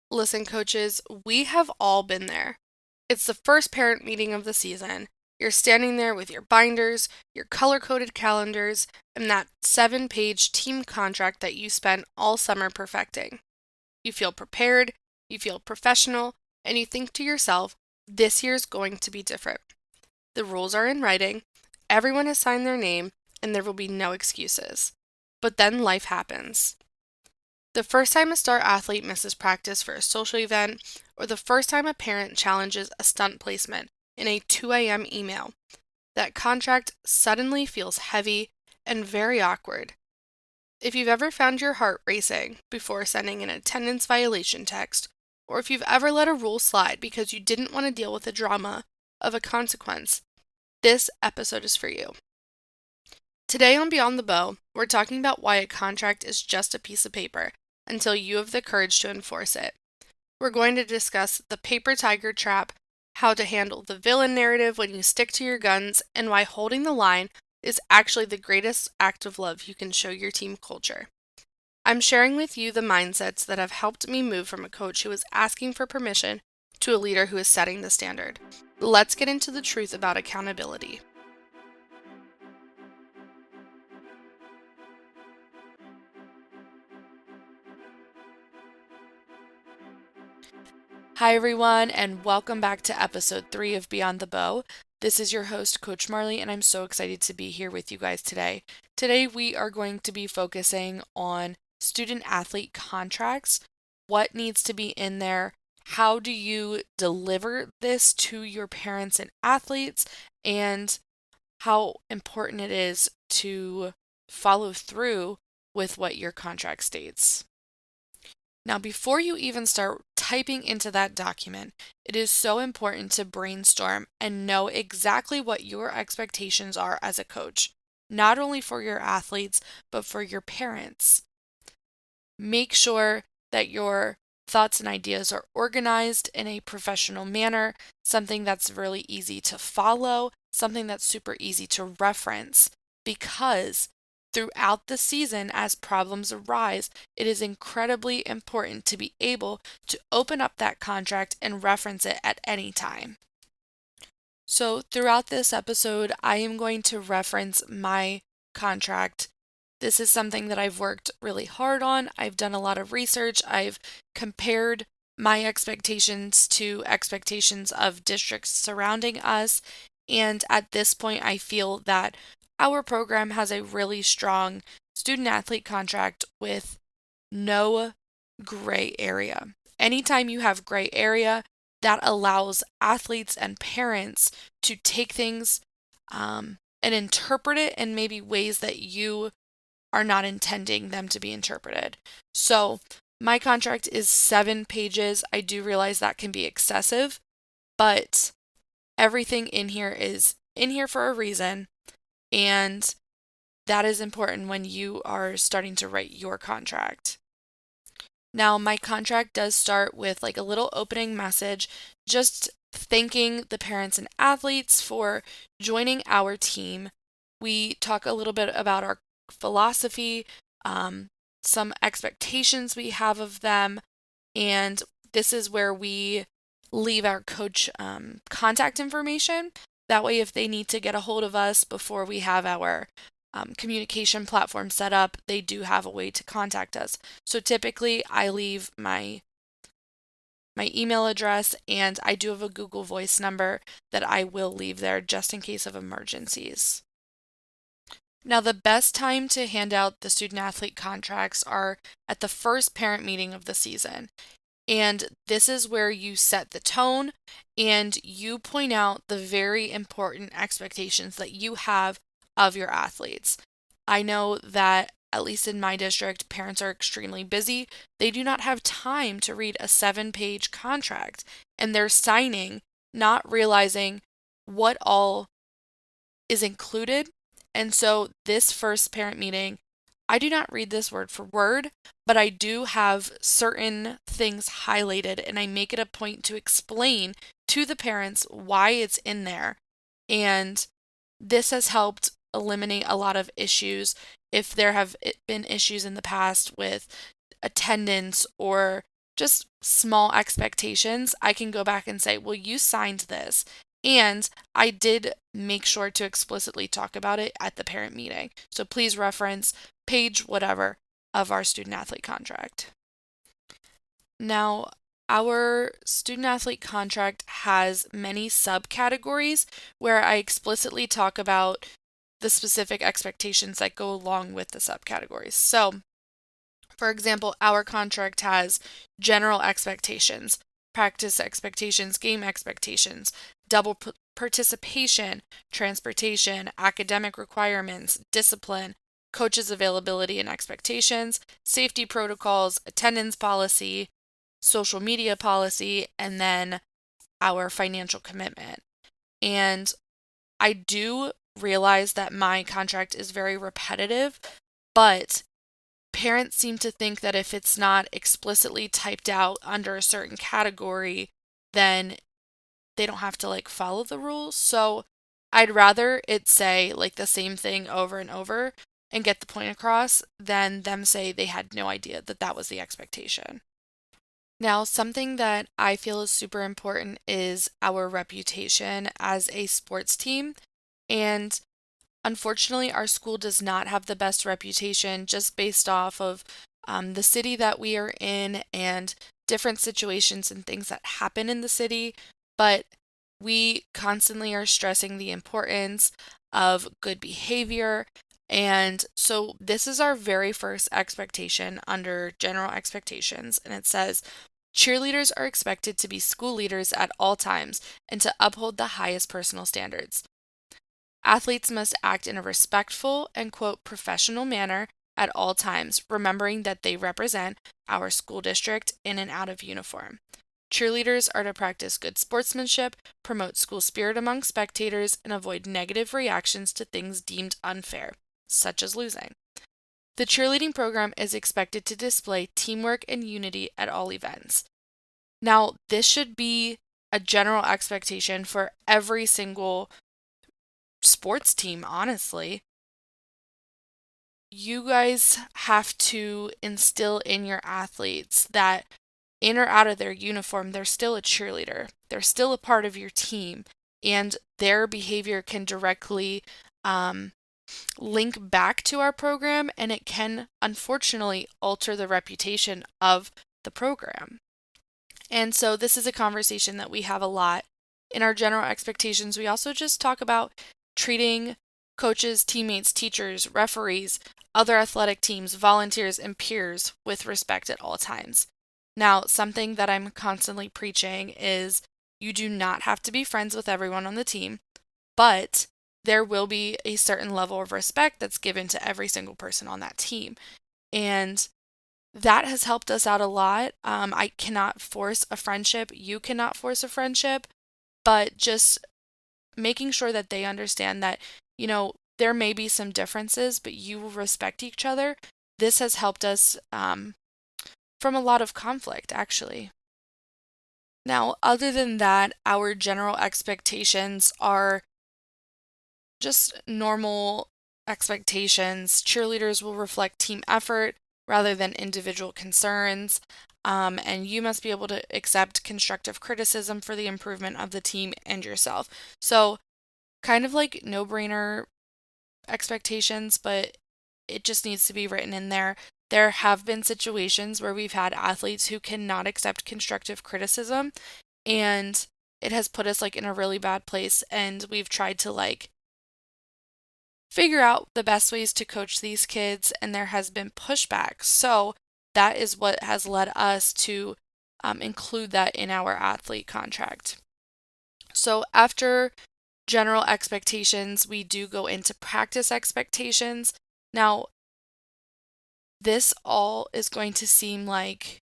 Listen, coaches, we have all been there. It's the first parent meeting of the season. You're standing there with your binders, your color coded calendars, and that 7-page team contract that you spent all summer perfecting. You feel prepared, you feel professional, and you think to yourself, this year's going to be different. The rules are in writing, everyone has signed their name, and there will be no excuses. But then life happens. The first time a star athlete misses practice for a social event, or the first time a parent challenges a stunt placement in a 2 a.m. email, that contract suddenly feels heavy and very awkward. If you've ever found your heart racing before sending an attendance violation text, or if you've ever let a rule slide because you didn't want to deal with the drama of a consequence, this episode is for you. Today on Beyond the Bow, we're talking about why a contract is just a piece of paper until you have the courage to enforce it. We're going to discuss the paper tiger trap, how to handle the villain narrative when you stick to your guns, and why holding the line is actually the greatest act of love you can show your team culture. I'm sharing with you the mindsets that have helped me move from a coach who is asking for permission to a leader who is setting the standard. Let's get into the truth about accountability. Hi, everyone, and welcome back to episode 3 of Beyond the Bow. This is your host, Coach Marley, and I'm so excited to be here with you guys today. Today, we are going to be focusing on student athlete contracts, what needs to be in there, how do you deliver this to your parents and athletes, and how important it is to follow through with what your contract states. Now, before you even start typing into that document, it is so important to brainstorm and know exactly what your expectations are as a coach, not only for your athletes, but for your parents. Make sure that your thoughts and ideas are organized in a professional manner, something that's really easy to follow, something that's super easy to reference, because throughout the season, as problems arise, it is incredibly important to be able to open up that contract and reference it at any time. So, throughout this episode, I am going to reference my contract. This is something that I've worked really hard on. I've done a lot of research. I've compared my expectations to expectations of districts surrounding us. And at this point, I feel that our program has a really strong student athlete contract with no gray area. Anytime you have gray area, that allows athletes and parents to take things and interpret it in maybe ways that you are not intending them to be interpreted. So, my contract is 7 pages. I do realize that can be excessive, but everything in here is in here for a reason, and that is important when you are starting to write your contract. Now, my contract does start with like a little opening message, just thanking the parents and athletes for joining our team. We talk a little bit about our philosophy, some expectations we have of them, and this is where we leave our coach contact information. That way, if they need to get a hold of us before we have our communication platform set up, they do have a way to contact us. So typically, I leave my email address, and I do have a Google Voice number that I will leave there just in case of emergencies. Now, the best time to hand out the student athlete contracts are at the first parent meeting of the season. And this is where you set the tone and you point out the very important expectations that you have of your athletes. I know that, at least in my district, parents are extremely busy. They do not have time to read a 7-page contract, and they're signing, not realizing what all is included. And so, this first parent meeting, I do not read this word for word, but I do have certain things highlighted, and I make it a point to explain to the parents why it's in there. And this has helped eliminate a lot of issues if there have been issues in the past with attendance or just small expectations, I can go back and say, well, you signed this. And I did make sure to explicitly talk about it at the parent meeting. So please reference page whatever of our student athlete contract. Now, our student athlete contract has many subcategories where I explicitly talk about the specific expectations that go along with the subcategories. So, for example, our contract has general expectations, practice expectations, game expectations, double participation, transportation, academic requirements, discipline, coaches' availability and expectations, safety protocols, attendance policy, social media policy, and then our financial commitment. And I do realize that my contract is very repetitive, but parents seem to think that if it's not explicitly typed out under a certain category, then they don't have to like follow the rules. So I'd rather it say like the same thing over and over and get the point across than them say they had no idea that that was the expectation. Now, something that I feel is super important is our reputation as a sports team. And unfortunately, our school does not have the best reputation just based off of the city that we are in and different situations and things that happen in the city. But we constantly are stressing the importance of good behavior. And so, this is our very first expectation under general expectations. And it says, cheerleaders are expected to be school leaders at all times and to uphold the highest personal standards. Athletes must act in a respectful and, quote, professional manner at all times, remembering that they represent our school district in and out of uniform. Cheerleaders are to practice good sportsmanship, promote school spirit among spectators, and avoid negative reactions to things deemed unfair, such as losing. The cheerleading program is expected to display teamwork and unity at all events. Now, this should be a general expectation for every single sports team, honestly. You guys have to instill in your athletes that in or out of their uniform, they're still a cheerleader. They're still a part of your team, and their behavior can directly link back to our program, and it can unfortunately alter the reputation of the program. And so, this is a conversation that we have a lot in our general expectations. We also just talk about treating coaches, teammates, teachers, referees, other athletic teams, volunteers, and peers with respect at all times. Now, something that I'm constantly preaching is you do not have to be friends with everyone on the team, but there will be a certain level of respect that's given to every single person on that team. And that has helped us out a lot. I cannot force a friendship. You cannot force a friendship, but just making sure that they understand that, there may be some differences, but you will respect each other. This has helped us from a lot of conflict, actually. Now, other than that, our general expectations are just normal expectations. Cheerleaders will reflect team effort rather than individual concerns. And you must be able to accept constructive criticism for the improvement of the team and yourself. So, kind of like no brainer expectations, but it just needs to be written in there. There have been situations where we've had athletes who cannot accept constructive criticism, and it has put us like in a really bad place. And we've tried to like figure out the best ways to coach these kids, and there has been pushback. So that is what has led us to include that in our athlete contract. So after general expectations, we do go into practice expectations. Now, this all is going to seem like,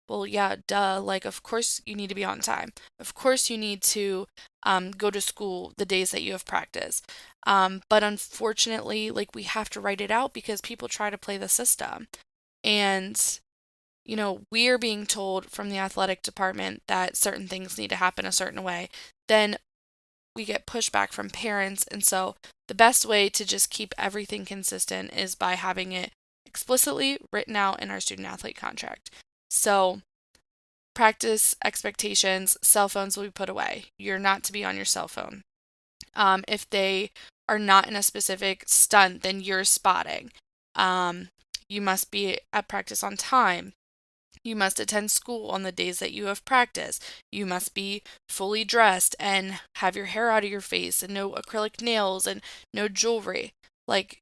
well, yeah, duh. Like, of course you need to be on time. Of course you need to go to school the days that you have practice. But unfortunately, like, we have to write it out because people try to play the system. And, we are being told from the athletic department that certain things need to happen a certain way. Then we get pushback from parents. And so the best way to just keep everything consistent is by having it explicitly written out in our student athlete contract. So practice expectations, cell phones will be put away. You're not to be on your cell phone. If they are not in a specific stunt, then you're spotting. Um, you must be at practice on time. You must attend school on the days that you have practice. You must be fully dressed and have your hair out of your face and no acrylic nails and no jewelry. Like,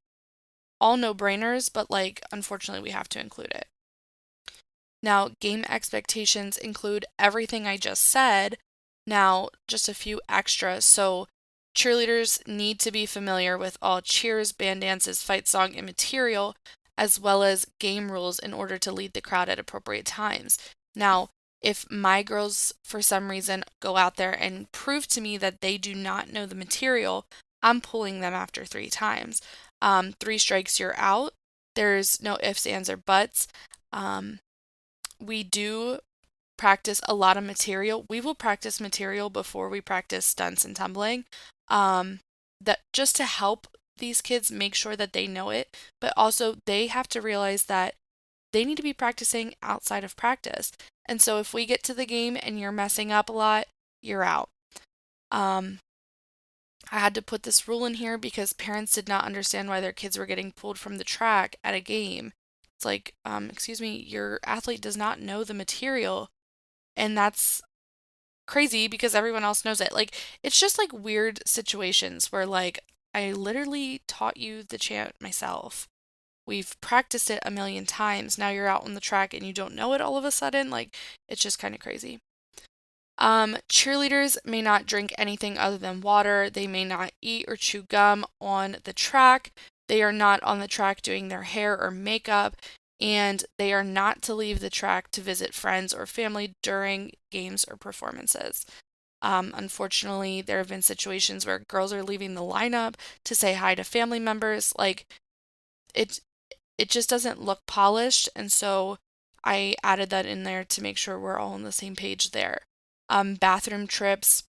all no-brainers, but like, unfortunately, we have to include it. Now, game expectations include everything I just said. Now, just a few extras. So, cheerleaders need to be familiar with all cheers, band dances, fight song, and material, as well as game rules in order to lead the crowd at appropriate times. Now, if my girls, for some reason, go out there and prove to me that they do not know the material, I'm pulling them after 3 times. 3 strikes, you're out. There's no ifs, ands, or buts. We do practice a lot of material. We will practice material before we practice stunts and tumbling. That just to help these kids make sure that they know it, but also they have to realize that they need to be practicing outside of practice. And so if we get to the game and you're messing up a lot, you're out. I had to put this rule in here because parents did not understand why their kids were getting pulled from the track at a game. It's like, excuse me, your athlete does not know the material. And that's crazy because everyone else knows it. Like, it's just like weird situations where, like, I literally taught you the chant myself. We've practiced it a million times. Now you're out on the track and you don't know it all of a sudden. Like, it's just kind of crazy. Cheerleaders may not drink anything other than water. They may not eat or chew gum on the track. They are not on the track doing their hair or makeup. And they are not to leave the track to visit friends or family during games or performances. Unfortunately, there have been situations where girls are leaving the lineup to say hi to family members. Like, it, it just doesn't look polished. And so I added that in there to make sure we're all on the same page there. Bathroom trips.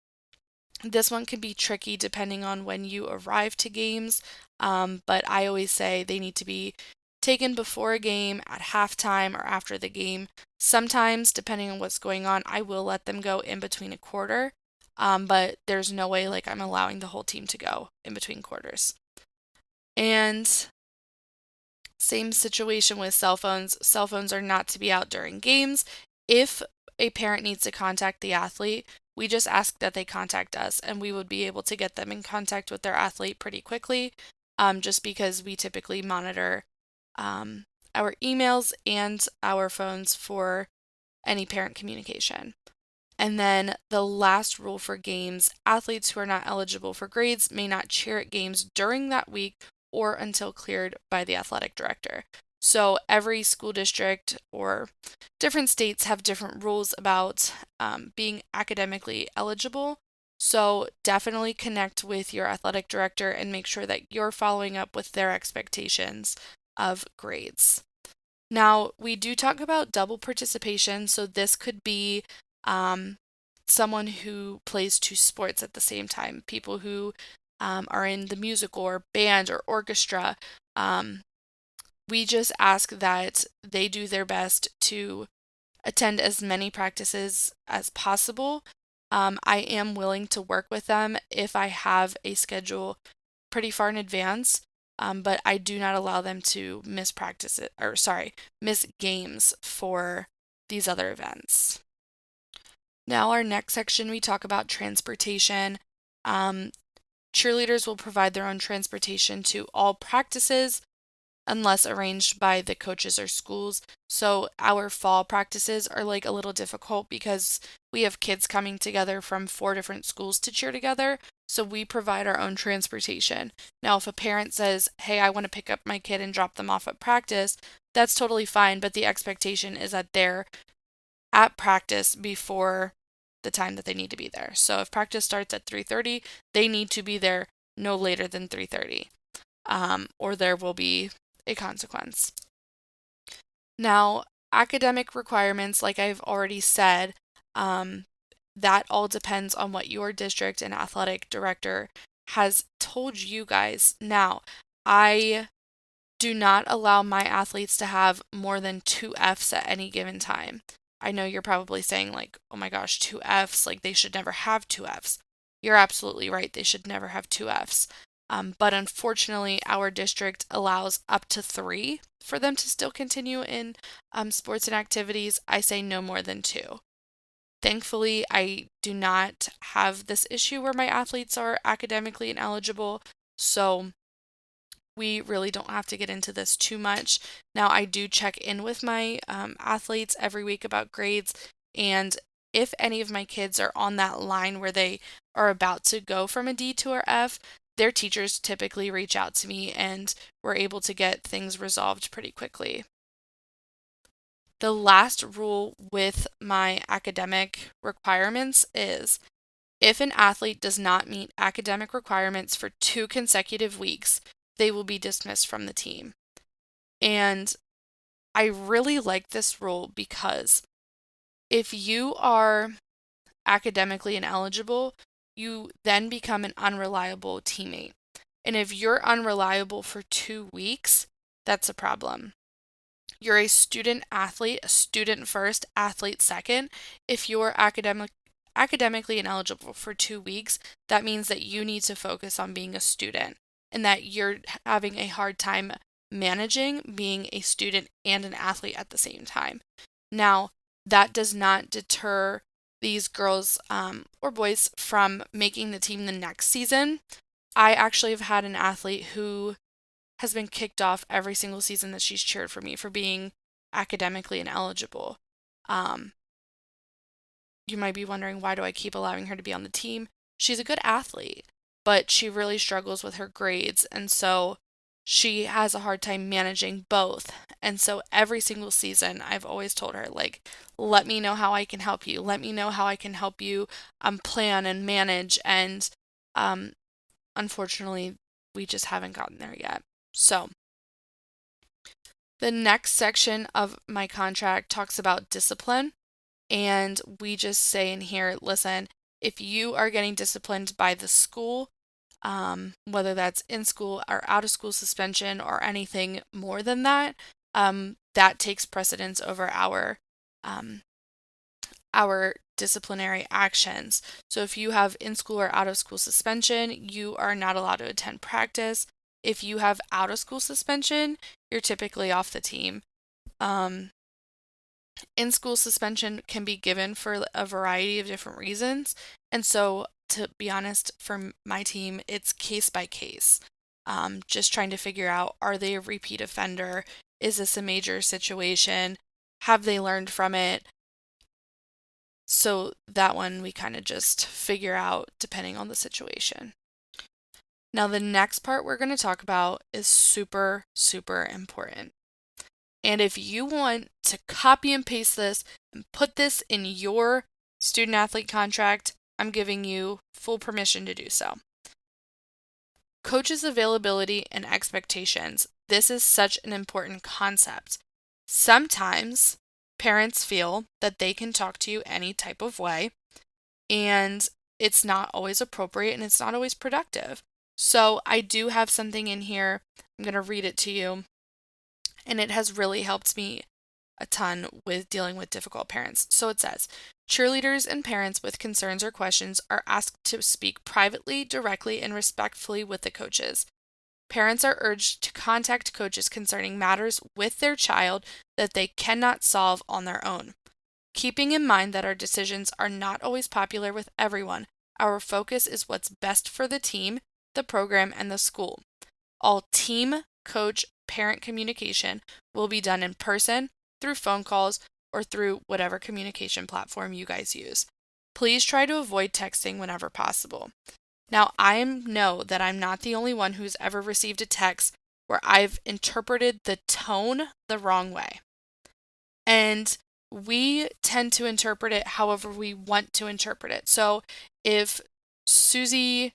This one can be tricky depending on when you arrive to games, but I always say they need to be taken before a game, at halftime, or after the game. Sometimes, depending on what's going on, I will let them go in between a quarter, but there's no way like I'm allowing the whole team to go in between quarters. And same situation with cell phones. Cell phones are not to be out during games. If a parent needs to contact the athlete, we just ask that they contact us and we would be able to get them in contact with their athlete pretty quickly, just because we typically monitor our emails and our phones for any parent communication. And then the last rule for games, athletes who are not eligible for grades may not cheer at games during that week or until cleared by the athletic director. So every school district or different states have different rules about being academically eligible. So definitely connect with your athletic director and make sure that you're following up with their expectations of grades. Now, we do talk about double participation, so this could be someone who plays 2 sports at the same time, people who are in the musical or band or orchestra. We just ask that they do their best to attend as many practices as possible. I am willing to work with them if I have a schedule pretty far in advance, but I do not allow them to miss practices, or sorry, miss games for these other events. Now, our next section, we talk about transportation. Cheerleaders will provide their own transportation to all practices unless arranged by the coaches or schools. So our fall practices are like a little difficult because we have kids coming together from 4 different schools to cheer together. So we provide our own transportation. Now, if a parent says, hey, I want to pick up my kid and drop them off at practice, that's totally fine. But the expectation is that they're at practice before the time that they need to be there. So if practice starts at 3:30, they need to be there no later than 3:30, or there will be a consequence. Now, academic requirements, like I've already said, that all depends on what your district and athletic director has told you guys. Now, I do not allow my athletes to have more than 2 Fs at any given time. I know you're probably saying, like, oh my gosh, two Fs, like they should never have two Fs. You're absolutely right. They should never have two Fs. But unfortunately, our district allows up to three for them to still continue in sports and activities. I say no more than two. Thankfully, I do not have this issue where my athletes are academically ineligible, so we really don't have to get into this too much. Now, I do check in with my athletes every week about grades, and if any of my kids are on that line where they are about to go from a D to an F, their teachers typically reach out to me and we're able to get things resolved pretty quickly. The last rule with my academic requirements is if an athlete does not meet academic requirements for 2 consecutive weeks, they will be dismissed from the team. And I really like this rule because if you are academically ineligible, you then become an unreliable teammate. And if you're unreliable for 2 weeks, that's a problem. You're a student athlete, a student first, athlete second. If you're academically ineligible for 2 weeks, that means that you need to focus on being a student and that you're having a hard time managing being a student and an athlete at the same time. Now, that does not deter these girls or boys from making the team the next season. I actually have had an athlete who has been kicked off every single season that she's cheered for me for being academically ineligible. Um, you might be wondering, why do I keep allowing her to be on the team? She's a good athlete, but she really struggles with her grades, and so she has a hard time managing both. And so every single season, I've always told her, like, let me know how I can help you. Let me know how I can help you plan and manage. And um, unfortunately, we just haven't gotten there yet. So, the next section of my contract talks about discipline. And we just say in here, listen, if you are getting disciplined by the school, whether that's in school or out of school suspension or anything more than that, that takes precedence over our disciplinary actions. So if you have in school or out of school suspension, you are not allowed to attend practice. If you have out of school suspension, you're typically off the team. In school suspension can be given for a variety of different reasons. And so, to be honest, for my team, it's case by case. Just trying to figure out, are they a repeat offender? Is this a major situation? Have they learned from it? So that one we kind of just figure out depending on the situation. Now, the next part we're going to talk about is super, super important. And if you want to copy and paste this and put this in your student athlete contract, I'm giving you full permission to do so. Coaches' availability and expectations. This is such an important concept. Sometimes parents feel that they can talk to you any type of way, and it's not always appropriate and it's not always productive. So I do have something in here. I'm going to read it to you. And it has really helped me a ton with dealing with difficult parents. So it says, cheerleaders and parents with concerns or questions are asked to speak privately, directly, and respectfully with the coaches. Parents are urged to contact coaches concerning matters with their child that they cannot solve on their own. Keeping in mind that our decisions are not always popular with everyone, our focus is what's best for the team, the program, and the school. All team, coach, parent communication will be done in person, through phone calls, or through whatever communication platform you guys use. Please try to avoid texting whenever possible. Now, I know that I'm not the only one who's ever received a text where I've interpreted the tone the wrong way. And we tend to interpret it however we want to interpret it. So if Susie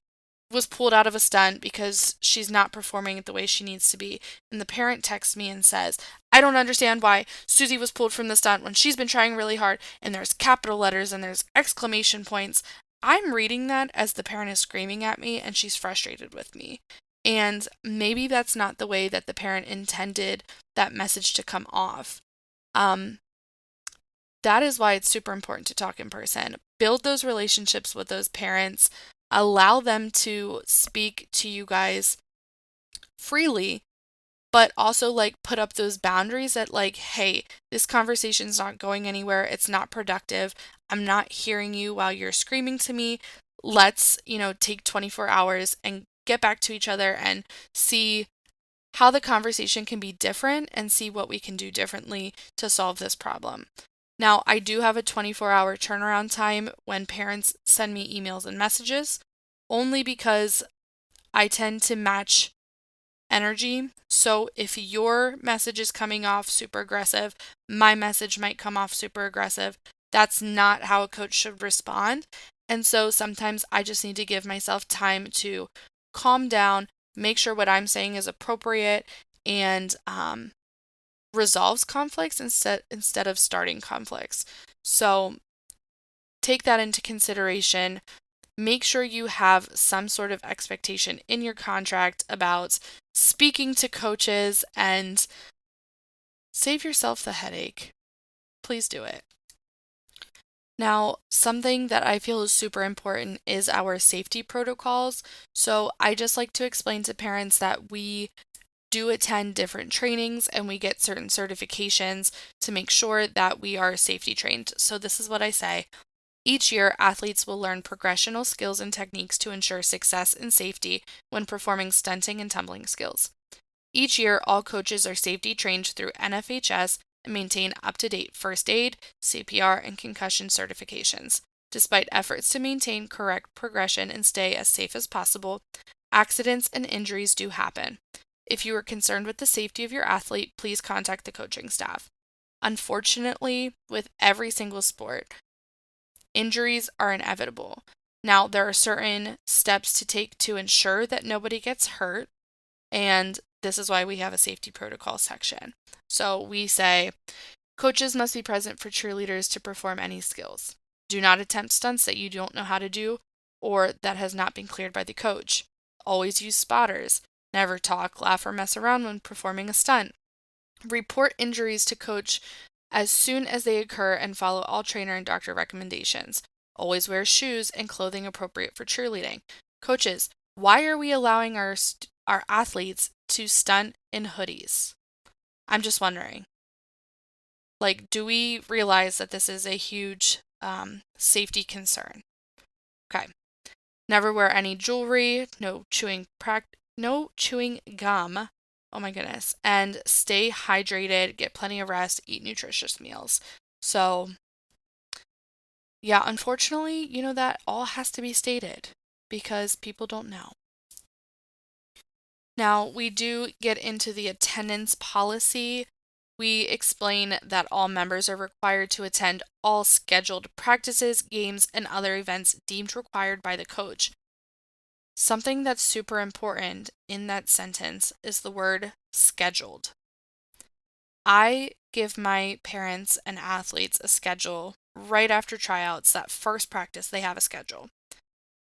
was pulled out of a stunt because she's not performing it the way she needs to be, and the parent texts me and says, I don't understand why Susie was pulled from the stunt when she's been trying really hard, and there's capital letters and there's exclamation points. I'm reading that as the parent is screaming at me and she's frustrated with me. And maybe that's not the way that the parent intended that message to come off. that is why it's super important to talk in person. Build those relationships with those parents, allow them to speak to you guys freely, but also like put up those boundaries that like, hey, this conversation's not going anywhere. It's not productive. I'm not hearing you while you're screaming to me. Let's, take 24 hours and get back to each other and see how the conversation can be different and see what we can do differently to solve this problem. Now, I do have a 24-hour turnaround time when parents send me emails and messages, only because I tend to match energy. So if your message is coming off super aggressive, my message might come off super aggressive. That's not how a coach should respond. And so sometimes I just need to give myself time to calm down, make sure what I'm saying is appropriate, and resolves conflicts instead of starting conflicts. So take that into consideration. Make sure you have some sort of expectation in your contract about speaking to coaches, and save yourself the headache. Please do it. Now, something that I feel is super important is our safety protocols. So I just like to explain to parents that we do attend different trainings and we get certain certifications to make sure that we are safety trained. So this is what I say. Each year, athletes will learn progressional skills and techniques to ensure success and safety when performing stunting and tumbling skills. Each year, all coaches are safety trained through NFHS and maintain up-to-date first aid, CPR, and concussion certifications. Despite efforts to maintain correct progression and stay as safe as possible, accidents and injuries do happen. If you are concerned with the safety of your athlete, please contact the coaching staff. Unfortunately, with every single sport, injuries are inevitable. Now, there are certain steps to take to ensure that nobody gets hurt, and this is why we have a safety protocol section. So we say, coaches must be present for cheerleaders to perform any skills. Do not attempt stunts that you don't know how to do or that has not been cleared by the coach. Always use spotters. Never talk, laugh, or mess around when performing a stunt. Report injuries to coach as soon as they occur and follow all trainer and doctor recommendations. Always wear shoes and clothing appropriate for cheerleading. Coaches, why are we allowing our athletes to stunt in hoodies? I'm just wondering. Like, do we realize that this is a huge safety concern? Okay. Never wear any jewelry, no chewing gum. Oh my goodness. And stay hydrated, get plenty of rest, eat nutritious meals. So, yeah, unfortunately, that all has to be stated because people don't know. Now, we do get into the attendance policy. We explain that all members are required to attend all scheduled practices, games, and other events deemed required by the coach. Something that's super important in that sentence is the word scheduled. I give my parents and athletes a schedule right after tryouts. That first practice, they have a schedule.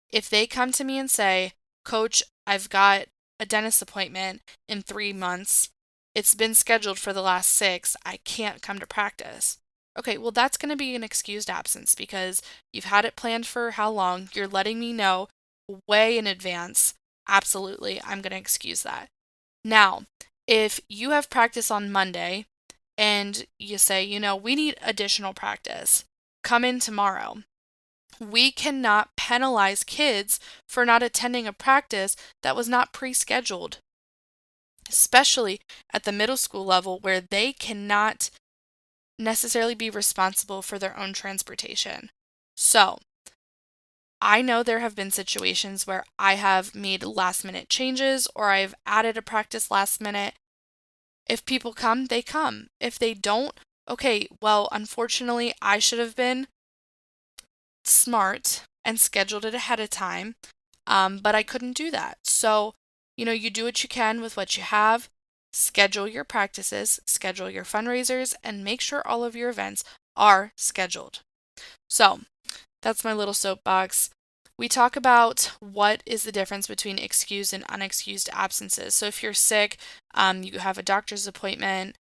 If they come to me and say, Coach, I've got a dentist appointment in 3 months, it's been scheduled for the last 6, I can't come to practice. Okay, well, that's going to be an excused absence because you've had it planned for how long? You're letting me know way in advance. Absolutely, I'm going to excuse that. Now, if you have practice on Monday and you say, we need additional practice, come in tomorrow. We cannot penalize kids for not attending a practice that was not pre-scheduled, especially at the middle school level where they cannot necessarily be responsible for their own transportation. So, I know there have been situations where I have made last minute changes or I've added a practice last minute. If people come, they come. If they don't, okay, well, unfortunately, I should have been smart and scheduled it ahead of time, but I couldn't do that. So, you do what you can with what you have. Schedule your practices, schedule your fundraisers, and make sure all of your events are scheduled. So, that's my little soapbox. We talk about what is the difference between excused and unexcused absences. So if you're sick, you have a doctor's appointment,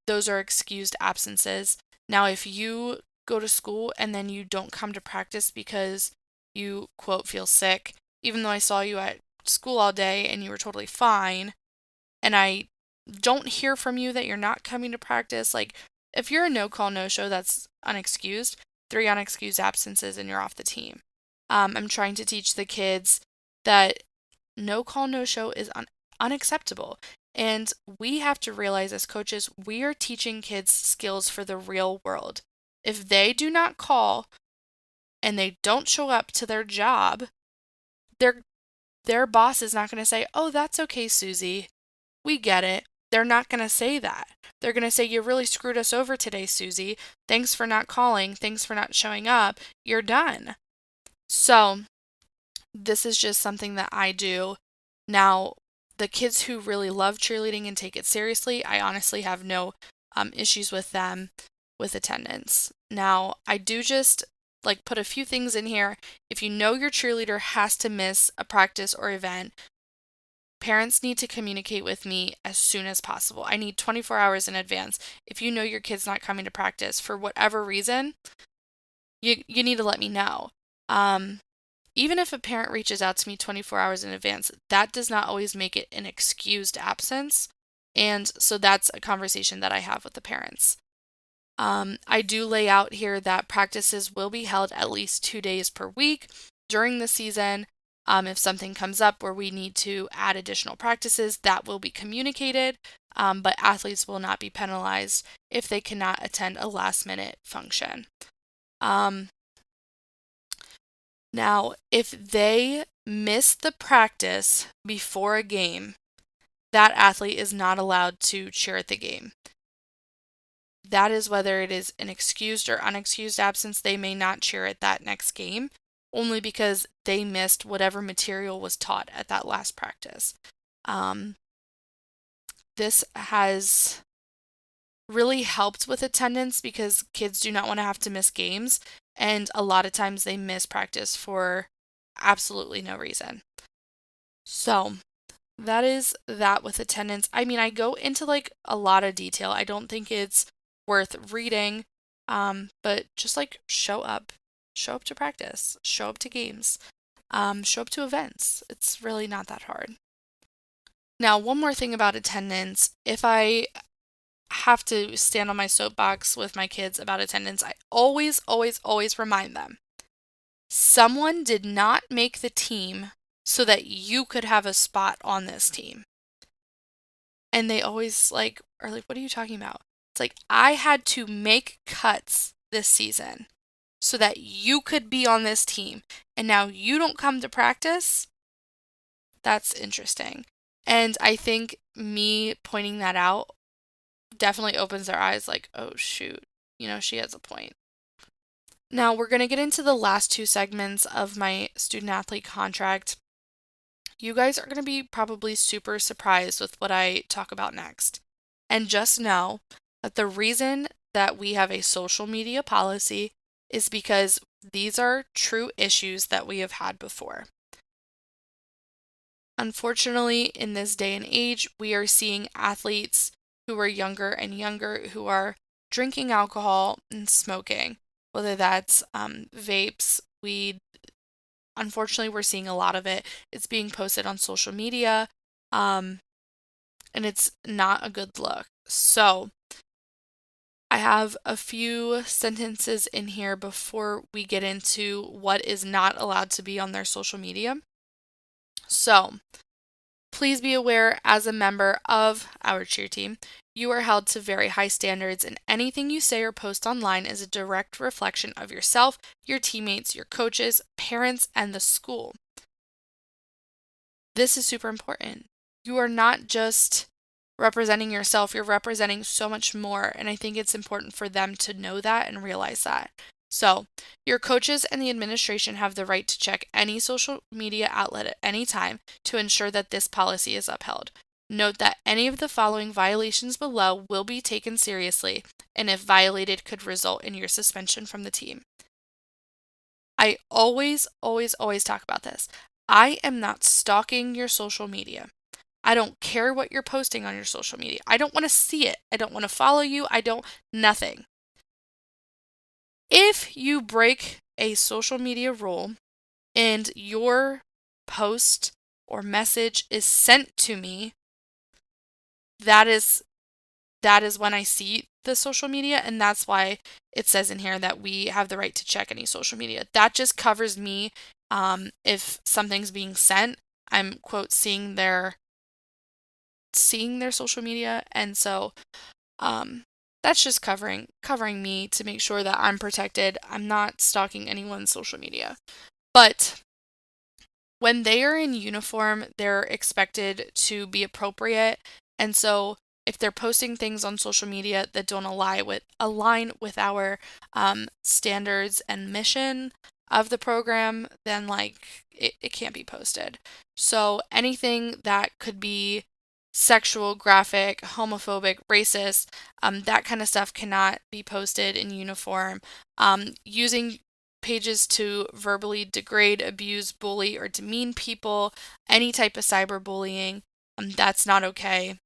those are excused absences. Now, if you go to school and then you don't come to practice because you, quote, feel sick, even though I saw you at school all day and you were totally fine, and I don't hear from you that you're not coming to practice, like if you're a no call, no show, that's unexcused. 3 unexcused absences and you're off the team. I'm trying to teach the kids that no call, no show is unacceptable. And we have to realize as coaches, we are teaching kids skills for the real world. If they do not call and they don't show up to their job, their boss is not going to say, "Oh, that's okay, Susie. We get it." They're not going to say that. They're going to say, "You really screwed us over today, Susie. Thanks for not calling. Thanks for not showing up. You're done." So, this is just something that I do. Now, the kids who really love cheerleading and take it seriously, I honestly have no issues with them with attendance. Now, I do just like put a few things in here. If you know your cheerleader has to miss a practice or event, parents need to communicate with me as soon as possible. I need 24 hours in advance. If you know your kid's not coming to practice for whatever reason, you need to let me know. Even if a parent reaches out to me 24 hours in advance, that does not always make it an excused absence. And so that's a conversation that I have with the parents. I do lay out here that practices will be held at least 2 days per week during the season. If something comes up where we need to add additional practices, that will be communicated, but athletes will not be penalized if they cannot attend a last minute function. Now, if they miss the practice before a game, that athlete is not allowed to cheer at the game. That is whether it is an excused or unexcused absence. They may not cheer at that next game only because they missed whatever material was taught at that last practice. This has really helped with attendance because kids do not want to have to miss games, and a lot of times they miss practice for absolutely no reason. So, that is that with attendance. I mean, I go into like a lot of detail. I don't think it's worth reading, but just like show up to practice, show up to games, show up to events. It's really not that hard. Now, one more thing about attendance. If I have to stand on my soapbox with my kids about attendance, I always, always, always remind them someone did not make the team so that you could have a spot on this team. And they always like are like, "What are you talking about?" It's like, I had to make cuts this season so that you could be on this team. And now you don't come to practice? That's interesting. And I think me pointing that out definitely opens their eyes like, "Oh, shoot, she has a point." Now, we're going to get into the last 2 segments of my student athlete contract. You guys are going to be probably super surprised with what I talk about next. And just know that the reason that we have a social media policy is because these are true issues that we have had before. Unfortunately, in this day and age, we are seeing athletes who are younger and younger who are drinking alcohol and smoking, whether that's vapes, weed. Unfortunately, we're seeing a lot of it. It's being posted on social media, and it's not a good look. So, I have a few sentences in here before we get into what is not allowed to be on their social media. So, please be aware, as a member of our cheer team, you are held to very high standards, and anything you say or post online is a direct reflection of yourself, your teammates, your coaches, parents, and the school. This is super important. You are not just representing yourself, you're representing so much more, and I think it's important for them to know that and realize that. So, your coaches and the administration have the right to check any social media outlet at any time to ensure that this policy is upheld. Note that any of the following violations below will be taken seriously, and if violated, could result in your suspension from the team. I always, always, always talk about this. I am not stalking your social media. I don't care what you're posting on your social media. I don't want to see it. I don't want to follow you. Nothing. If you break a social media rule and your post or message is sent to me, that is when I see the social media, and that's why it says in here that we have the right to check any social media. That just covers me. If something's being sent, I'm quote seeing their social media, and so that's just covering me to make sure that I'm protected. I'm not stalking anyone's social media. But when they are in uniform, they're expected to be appropriate. And so if they're posting things on social media that don't align with our standards and mission of the program, then it can't be posted. So anything that could be sexual, graphic, homophobic, racist, that kind of stuff cannot be posted in uniform. Using pages to verbally degrade, abuse, bully, or demean people, any type of cyberbullying, that's not okay.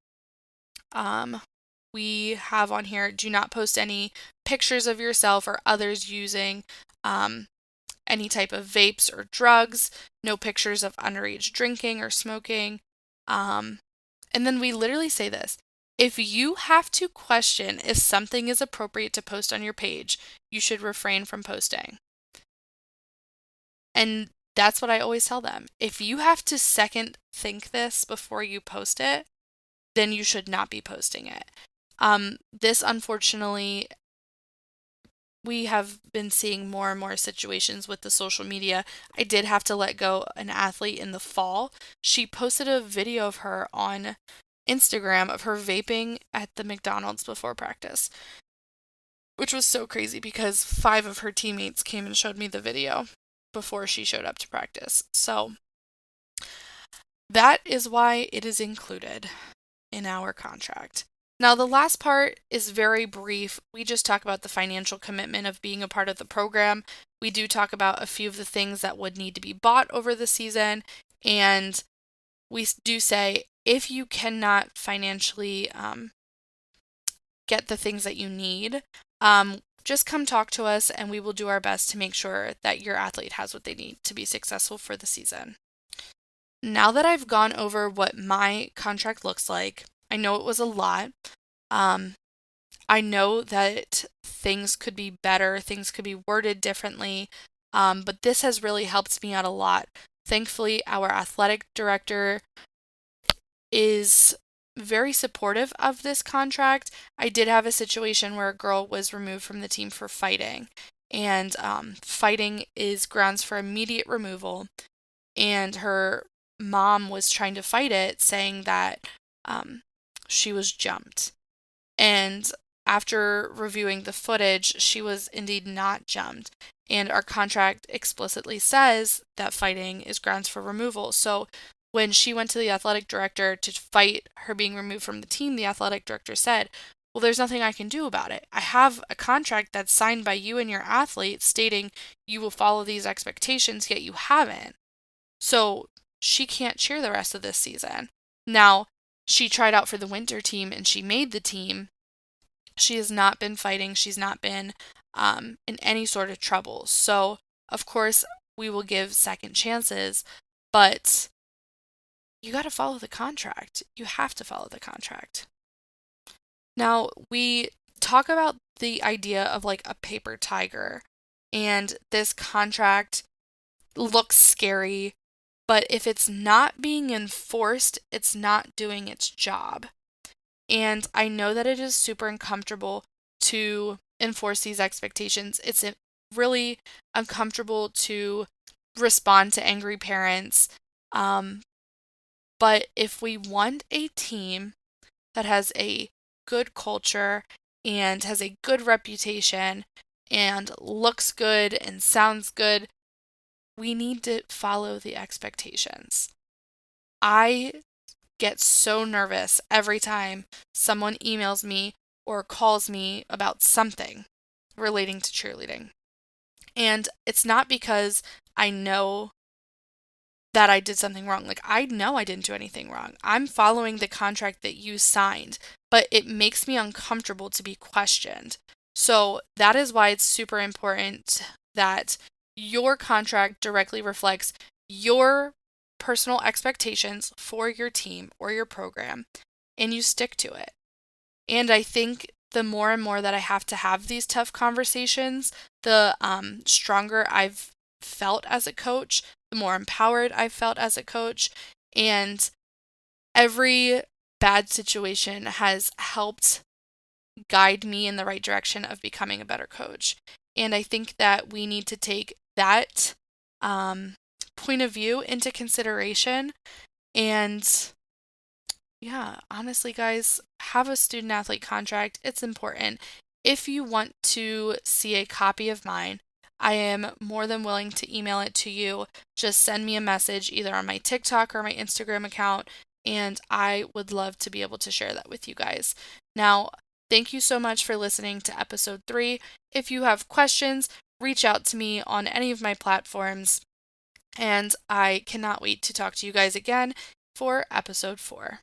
We have on here, do not post any pictures of yourself or others using any type of vapes or drugs, no pictures of underage drinking or smoking. And then we literally say this: if you have to question if something is appropriate to post on your page, you should refrain from posting. And that's what I always tell them. If you have to second think this before you post it, then you should not be posting it. This unfortunately, we have been seeing more and more situations with the social media. I did have to let go an athlete in the fall. She posted a video of her on Instagram of her vaping at the McDonald's before practice, which was so crazy because 5 of her teammates came and showed me the video before she showed up to practice. So that is why it is included in our contract. Now, the last part is very brief. We just talk about the financial commitment of being a part of the program. We do talk about a few of the things that would need to be bought over the season, and we do say if you cannot financially get the things that you need, just come talk to us and we will do our best to make sure that your athlete has what they need to be successful for the season. Now that I've gone over what my contract looks like, I know it was a lot. I know that things could be better, things could be worded differently, but this has really helped me out a lot. Thankfully, our athletic director is very supportive of this contract. I did have a situation where a girl was removed from the team for fighting, and fighting is grounds for immediate removal, and her mom was trying to fight it, saying that she was jumped. And after reviewing the footage, she was indeed not jumped. And our contract explicitly says that fighting is grounds for removal. So when she went to the athletic director to fight her being removed from the team, the athletic director said, well, there's nothing I can do about it. I have a contract that's signed by you and your athlete stating you will follow these expectations, yet you haven't. So she can't cheer the rest of this season. Now, she tried out for the winter team and she made the team. She has not been fighting. She's not been in any sort of trouble. So, of course, we will give second chances, but you got to follow the contract. You have to follow the contract. Now, we talk about the idea of like a paper tiger, and this contract looks scary, but if it's not being enforced, it's not doing its job. And I know that it is super uncomfortable to enforce these expectations. It's really uncomfortable to respond to angry parents. But if we want a team that has a good culture and has a good reputation and looks good and sounds good, we need to follow the expectations. I get so nervous every time someone emails me or calls me about something relating to cheerleading. And it's not because I know that I did something wrong. Like, I know I didn't do anything wrong. I'm following the contract that you signed, but it makes me uncomfortable to be questioned. So that is why it's super important that your contract directly reflects your personal expectations for your team or your program, and you stick to it. And I think the more and more that I have to have these tough conversations, the stronger I've felt as a coach, the more empowered I've felt as a coach. And every bad situation has helped guide me in the right direction of becoming a better coach. And I think that we need to take that um, point of view into consideration. And yeah, honestly, guys, have a student athlete contract. It's important. If you want to see a copy of mine, I am more than willing to email it to you. Just send me a message either on my TikTok or my Instagram account, and I would love to be able to share that with you guys. Now, thank you so much for listening to episode 3. If you have questions, reach out to me on any of my platforms, and I cannot wait to talk to you guys again for episode 4.